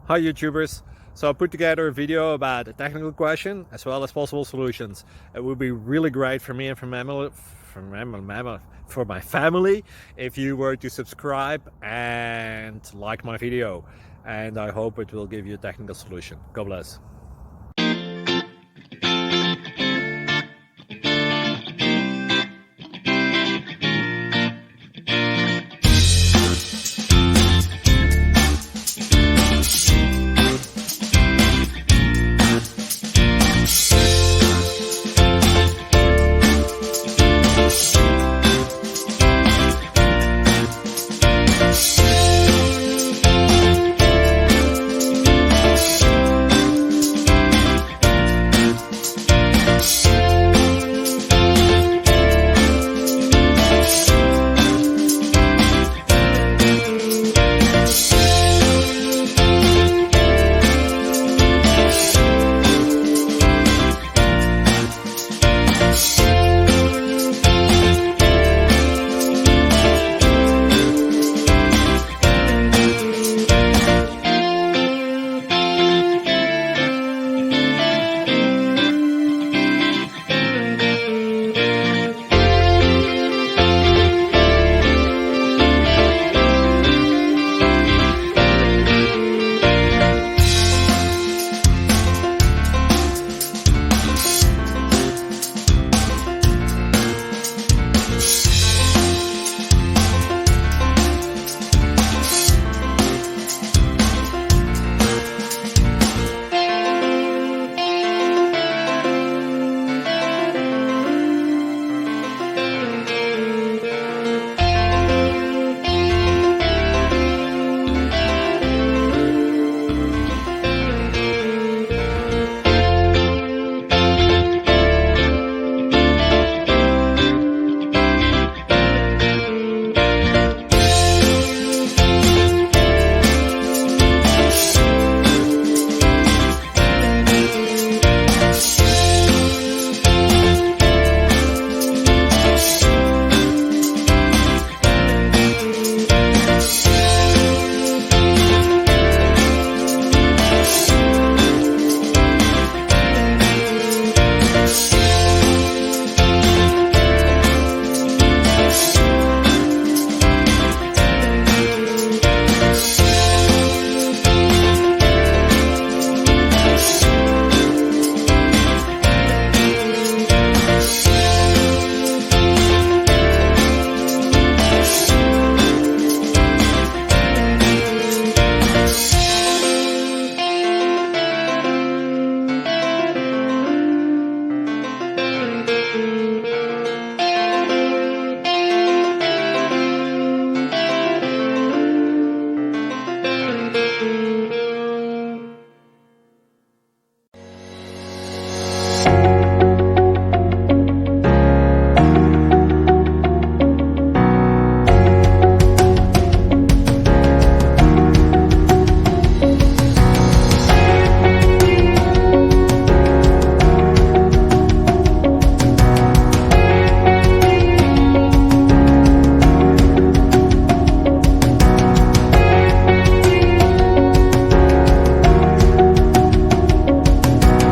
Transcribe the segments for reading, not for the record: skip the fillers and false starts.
Hi YouTubers! So I put together a video about a technical question as well as possible solutions. It would be really great for me and for my family if you were to subscribe and like my video, and I hope it will give you a technical solution. God bless.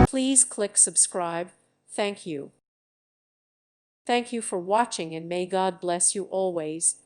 Please click subscribe. Thank you. Thank you for watching, and may God bless you always.